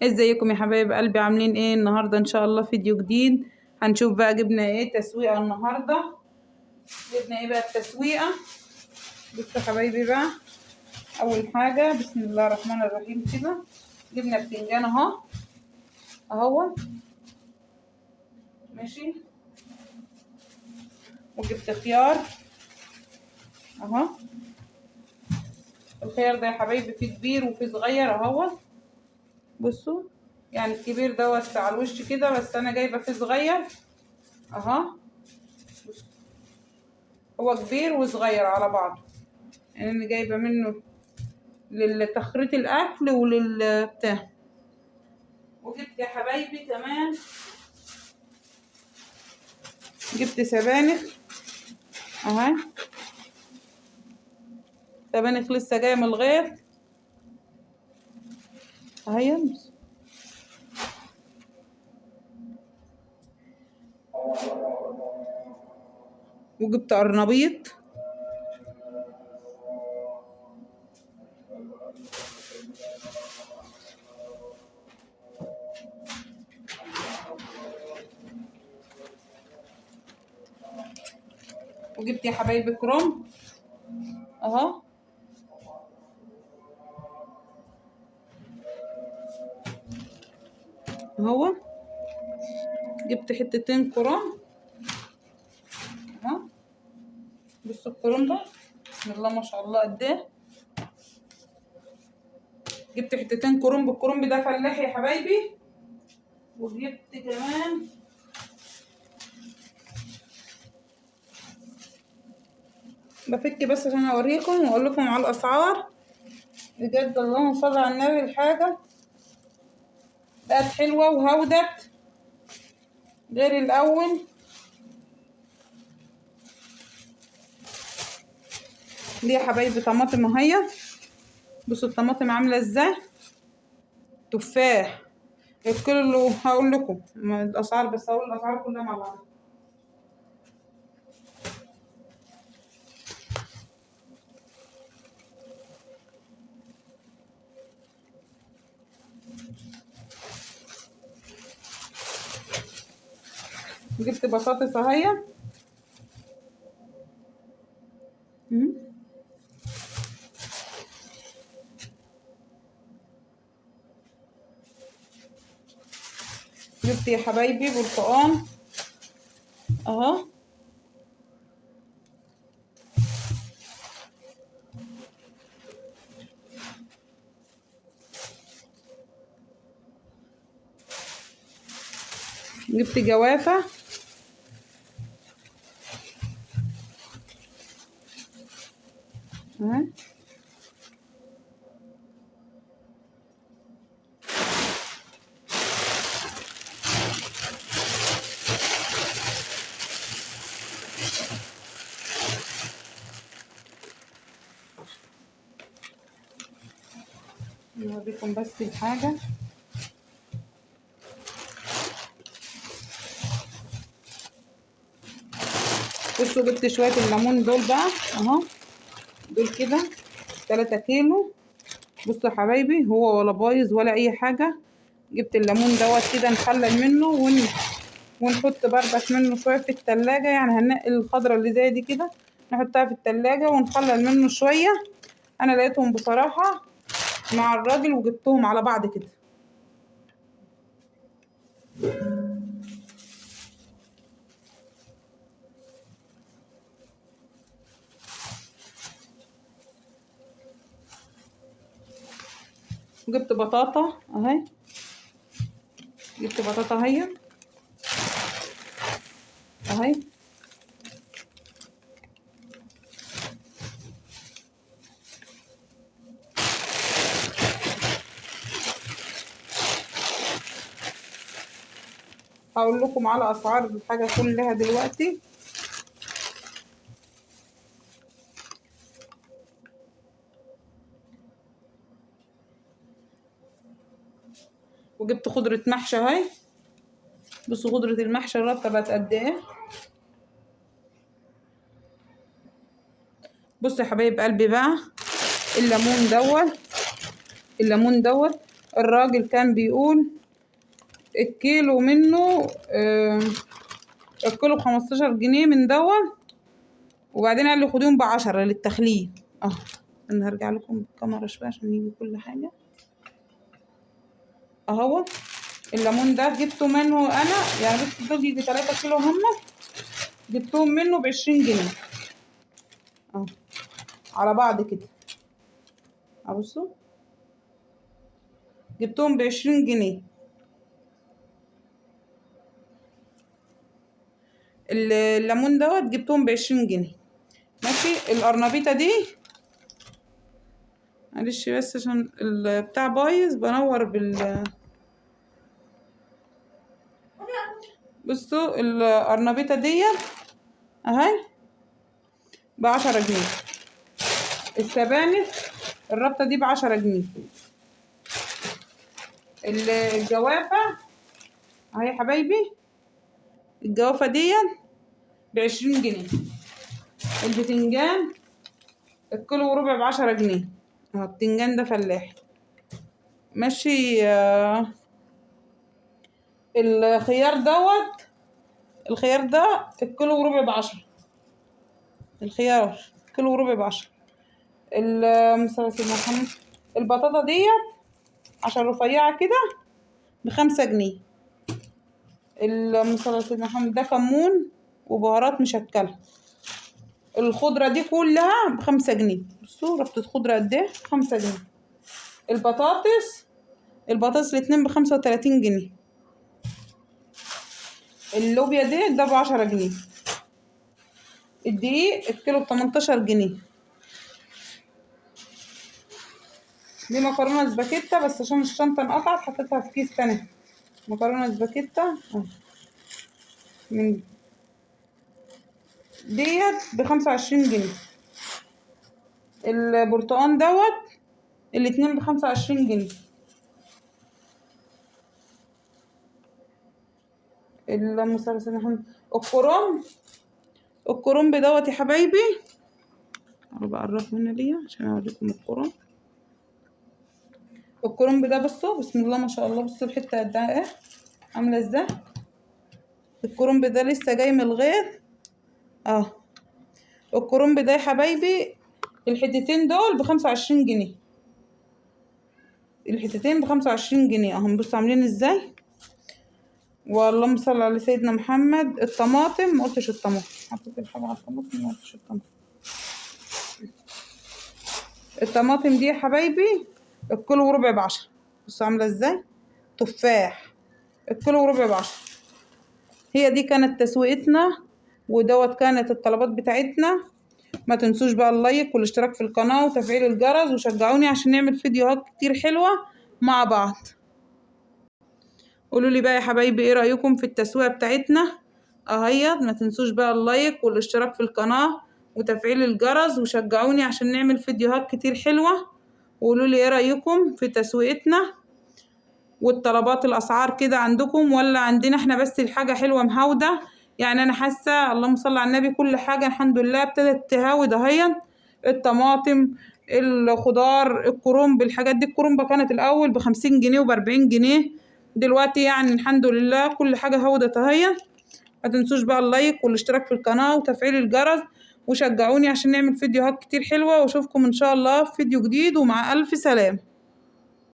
ازيكم يا حبايب قلبي؟ عاملين ايه النهارده؟ ان شاء الله فيديو جديد. هنشوف بقى جبنا ايه تسويقه النهارده. جبنا ايه بقى التسويقه؟ بصوا يا حبايبي بقى. اول حاجه بسم الله الرحمن الرحيم كده جبنا بتنجان اهو ماشي، وجبت خيار اهو. الخيار ده يا حبايبي فيه كبير وفيه صغير اهو. بصوا يعني الكبير دوت على الوش كده، بس انا جايبه فيه صغير اهو. هو كبير وصغير على بعض، يعني انا جايبه منه للتخريط الاكل وللبتاع. وجبت يا حبايبي كمان جبت سبانخ اهي. سبانخ لسه جايه من الغيط اهي. وجبت قرنبيط وجبت يا حبايبي كرنب اهو. اهو جبت حتتين كرنب اهو. بصوا الكرنب ده بسم الله ما شاء الله قد ايه. جبت حتتين كرنب، الكرنب ده فلاح يا حبايبي. وجبت كمان بفك بس عشان اوريكم واقول لكم على الاسعار. بجد اللهم صل على النبي، الحاجه بقت حلوه وهودت غير الاول. دي يا حبايبي طماطم اهي. بصوا الطماطم عامله ازاي، تفاح. الكيلو هقول لكم الاسعار، بس هقول الاسعار كلها مع بعض. جبت بطاطس اهي. جبت يا حبايبي برتقان اهو. جبت جوافة اهي. نوريكم بس الحاجة. بصوا جبت شوية الليمون دول بقى اهو، دول كده 3 كيلو. بصوا يا حبايبي هو ولا بايظ ولا اي حاجة. جبت الليمون دوت كده نخلل منه ونحط بردك منه شوية في التلاجة، يعني هننقي الخضرة اللي زي دي كده نحطها في التلاجة ونخلل منه شوية. انا لقيتهم بصراحة مع الراجل وجبتهم على بعض كده. جبت بطاطا اهي. جبت بطاطا اهي. هقول لكم على اسعار الحاجة كلها دلوقتي. وجبت خضرة محشي اهي. بصوا خضرة المحشي الرابطة بقت قد ايه. بصوا يا حبايب قلبي بقى الليمون دوت الراجل كان بيقول الكيلو منه الكيلو ب15 جنيه من دوا، وبعدين قال لي خديهم ب10 للتخليل. انا هرجع لكم بالكاميرا شويه عشان يجي كل حاجه. اهو الليمون ده جبته منه انا، يعني بس دول يجي 3 كيلو هما، جبتهم منه ب20 جنيه اهو على بعض كده. بصوا جبتهم ب20 جنيه. الليمون دوت جبتهم ب20 جنيه. ماشي. القرنبيطه دي معلش بس عشان البتاع بايظ بنور بصوا القرنبيطه دي اهي ب10 جنيه. السبانخ الربطه دي ب10 جنيه. الجوافه اهي يا حبايبي، الجوافه دي ب20 جنيه. البتنجان الكيلو وربع ب10 جنيه. البتنجان ده فلاحي. ماشي. الخيار الخيار ده الكيلو وربع ب10. الخيار كيلو وربع ب10. البطاطا دي عشان رفيعة كده ب5 جنيه. سيدنا محمد ده كمون وبهارات مشكلة. الخضرة دي كلها ب5 جنيه. بصوا ربطة خضرة قد ايه، ب5 جنيه. البطاطس الاتنين ب35 جنيه. اللوبيا ده ب10 جنيه. الدقيق الكيلو ب18 جنيه. دي مكرونة سباكيتا بس عشان الشنطة انقطعت حطيتها في كيس تاني. مكرونة سباكيتا من ديت ب25 جنيه. البرتقان الاتنين ب25 جنيه. الكرنب يا حبايبي. بقرب هنا ليا عشان اوريكم الكرنب ده. بصوا بسم الله ما شاء الله. بصوا الحته قد ايه عامله ازاي. الكرنب ده لسه جاي من الغيط. الكرنب ده يا حبايبي الحتتين دول ب25 جنيه. الحتتين ب25 جنيه اهم. بصوا عاملين ازاي. واللهم صل على سيدنا محمد. الطماطم ما قلتش الطماطم، حطيت الحاجه على الطماطم ما قلتش الطماطم. الطماطم دي يا حبايبي الكيلو وربع ب10. بصوا عامله ازاي. تفاح الكيلو وربع ب10. هي دي كانت تسويقتنا ودوت كانت الطلبات بتاعتنا. ما تنسوش بقى اللايك والاشتراك في القناه وتفعيل الجرس، وشجعوني عشان نعمل فيديوهات كتير حلوه مع بعض. قولوا لي بقى يا حبايبي ايه رايكم في التسويقه بتاعتنا اهيت. ما تنسوش بقى اللايك والاشتراك في القناه وتفعيل الجرس، وشجعوني عشان نعمل فيديوهات كتير حلوه. وقولوا لي ايه رايكم في تسويقتنا والطلبات. الاسعار كده عندكم ولا عندنا احنا بس الحاجه حلوه مهوده؟ يعني انا حاسه اللهم صل على النبي كل حاجه الحمد لله ابتدت تهاود اهيت. الطماطم الخضار الكرنب الحاجات دي. الكرنبه كانت الاول ب50 جنيه وب40 جنيه، دلوقتي يعني الحمد لله كل حاجه هودت اهيت. ما تنسوش بقى اللايك والاشتراك في القناه وتفعيل الجرس، وشجعوني عشان نعمل فيديوهات كتير حلوه. واشوفكم ان شاء الله في فيديو جديد، ومع الف سلامه.